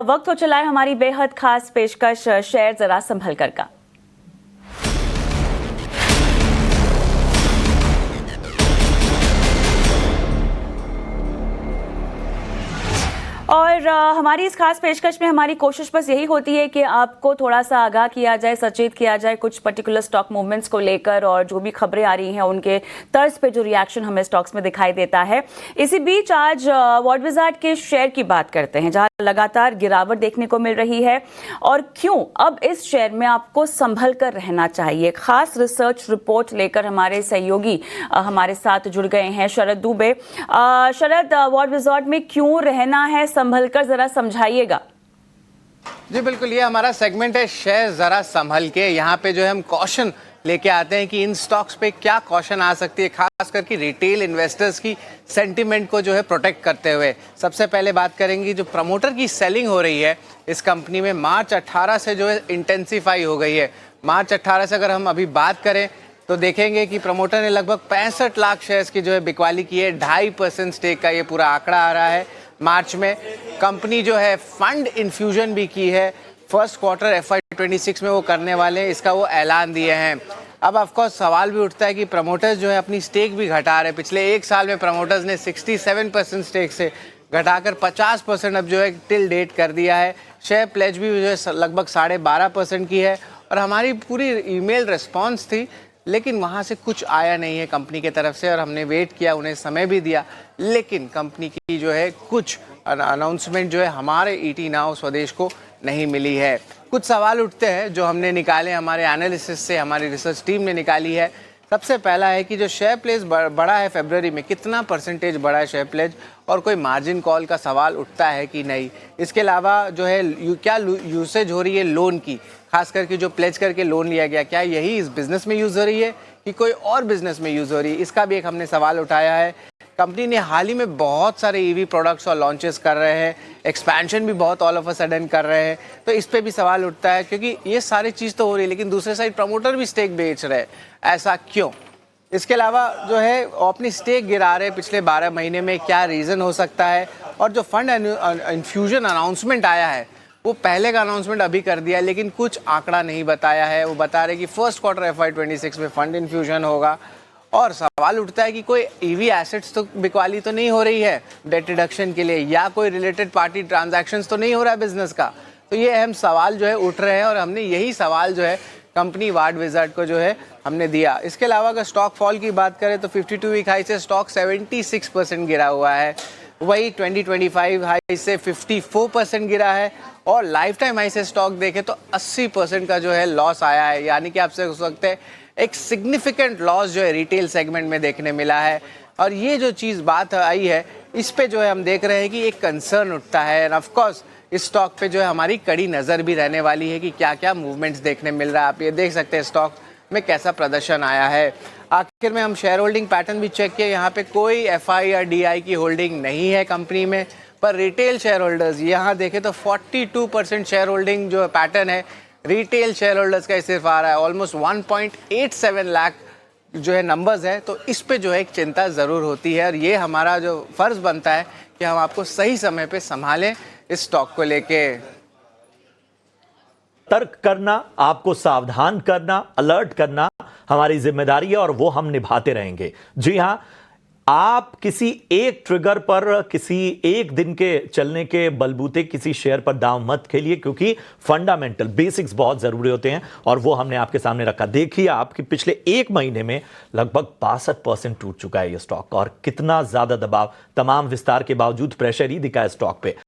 वक्त हो चला है हमारी बेहद खास पेशकश शेयर जरा संभल कर का। और हमारी इस खास पेशकश में हमारी कोशिश बस यही होती है कि आपको थोड़ा सा आगाह किया जाए, सचेत किया जाए कुछ पर्टिकुलर स्टॉक मूवमेंट्स को लेकर, और जो भी खबरें आ रही हैं उनके तर्ज पे जो रिएक्शन हमें स्टॉक्स में दिखाई देता है। इसी बीच आज वॉट विजार्ड के शेयर की बात करते हैं, जहां लगातार गिरावट देखने को मिल रही है। और क्यों अब इस शेयर में आपको संभल कर रहना चाहिए, खास रिसर्च रिपोर्ट लेकर हमारे सहयोगी हमारे साथ जुड़ गए हैं, शरद दुबे। शरद, वॉट विजार्ड में क्यों रहना है, संभल कर जरा समझाइएगा। जी बिल्कुल, ये हमारा सेगमेंट है शेयर जरा संभल के। यहाँ पे जो है हम कॉशन लेके आते हैं कि इन स्टॉक्स पे क्या कॉशन आ सकती है, खास करके रिटेल इन्वेस्टर्स की सेंटिमेंट को जो है प्रोटेक्ट करते हुए। सबसे पहले बात करेंगे जो प्रमोटर की सेलिंग हो रही है इस कंपनी में मार्च 18 से जो है इंटेंसिफाई हो गई है। मार्च 18 से अगर हम अभी बात करें तो देखेंगे कि प्रमोटर ने लगभग 65 लाख शेयर्स की जो है बिकवाली की है। 2.5% स्टेक का ये पूरा आंकड़ा आ रहा है। मार्च में कंपनी जो है फंड इन्फ्यूजन भी की है, फर्स्ट क्वार्टर FY26 में वो करने वाले हैं, इसका वो ऐलान दिए हैं। अब ऑफकोर्स सवाल भी उठता है कि प्रमोटर्स जो है अपनी स्टेक भी घटा रहे हैं। पिछले एक साल में प्रमोटर्स ने 67% स्टेक से घटाकर 50% अब जो है टिल डेट कर दिया है। शेयर प्लेज भी जो है लगभग 12.5% की है। और हमारी पूरी ईमेल रिस्पॉन्स थी, लेकिन वहाँ से कुछ आया नहीं है कंपनी की तरफ से, और हमने वेट किया, उन्हें समय भी दिया, लेकिन कंपनी की जो है कुछ अनाउंसमेंट जो है हमारे ET नाउ स्वदेश को नहीं मिली है। कुछ सवाल उठते हैं जो हमने निकाले हमारे एनालिसिस से, हमारी रिसर्च टीम ने निकाली है। सबसे पहला है कि जो शेयर प्लेज बढ़ा है फरवरी में, कितना परसेंटेज बढ़ा है शेयर प्लेज, और कोई मार्जिन कॉल का सवाल उठता है कि नहीं। इसके अलावा जो है क्या यूसेज हो रही है लोन की, खास करके जो प्लेज करके लोन लिया गया, क्या यही इस बिजनेस में यूज़ हो रही है कि कोई और बिजनेस में यूज़ हो रही है, इसका भी एक हमने सवाल उठाया है। कंपनी ने हाल ही में बहुत सारे EV प्रोडक्ट्स और लॉन्चेस कर रहे हैं, एक्सपेंशन भी बहुत ऑल ऑफ अ सडन कर रहे हैं, तो इस पे भी सवाल उठता है, क्योंकि ये सारी चीज़ तो हो रही है लेकिन दूसरे साइड प्रमोटर भी स्टेक बेच रहे हैं, ऐसा क्यों। इसके अलावा जो है अपनी स्टेक गिरा रहे पिछले 12 महीने में, क्या रीज़न हो सकता है। और जो फंड इन्फ्यूजन अनाउंसमेंट आया है, वो पहले का अनाउंसमेंट अभी कर दिया, लेकिन कुछ आंकड़ा नहीं बताया है। वो बता रहे कि फर्स्ट क्वार्टर FY26 में फंड इन्फ्यूजन होगा। और सवाल उठता है कि कोई EV एसेट्स तो बिकवाली तो नहीं हो रही है डेट रिडक्शन के लिए, या कोई रिलेटेड पार्टी ट्रांजैक्शंस तो नहीं हो रहा है बिजनेस का। तो ये अहम सवाल जो है उठ रहे हैं, और हमने यही सवाल जो है कंपनी वॉट विजार्ड को जो है हमने दिया। इसके अलावा अगर स्टॉक फॉल की बात करें तो 52 वीक हाई से स्टॉक 76% गिरा हुआ है। वही 2025 हाई से 54% गिरा है, और लाइफ टाइम हाई से स्टॉक देखें तो 80% का जो है लॉस आया है। यानी कि आपसे हो सकते हैं एक सिग्निफिकेंट लॉस जो है रिटेल सेगमेंट में देखने मिला है। और ये जो चीज़ बात आई है, इस पे जो है हम देख रहे हैं कि एक कंसर्न उठता है। एंड ऑफकोर्स इस स्टॉक पे जो है हमारी कड़ी नज़र भी रहने वाली है कि क्या क्या मूवमेंट्स देखने मिल रहा है। आप ये देख सकते हैं स्टॉक में कैसा प्रदर्शन आया है। आखिर में हम शेयर होल्डिंग पैटर्न भी चेक किए, यहाँ पे कोई FI या DI की होल्डिंग नहीं है कंपनी में, पर रिटेल शेयर होल्डर्स यहाँ देखें तो 42% शेयर होल्डिंग जो पैटर्न है रिटेल शेयर होल्डर्स का सिर्फ आ रहा है। ऑलमोस्ट 1.87 लाख जो है नंबर्स है, तो इस पे जो है एक चिंता ज़रूर होती है। और ये हमारा जो फ़र्ज़ बनता है कि हम आपको सही समय पे संभालें इस स्टॉक को लेके। तर्क करना, आपको सावधान करना, अलर्ट करना हमारी जिम्मेदारी है, और वो हम निभाते रहेंगे। जी हां, आप किसी एक ट्रिगर पर, किसी एक दिन के चलने के बलबूते किसी शेयर पर दांव मत खेलिए, क्योंकि फंडामेंटल बेसिक्स बहुत जरूरी होते हैं, और वो हमने आपके सामने रखा। देखिए आपके पिछले एक महीने में लगभग 62% टूट चुका है ये स्टॉक, और कितना ज्यादा दबाव, तमाम विस्तार के बावजूद प्रेशर ही दिखा है स्टॉक पे।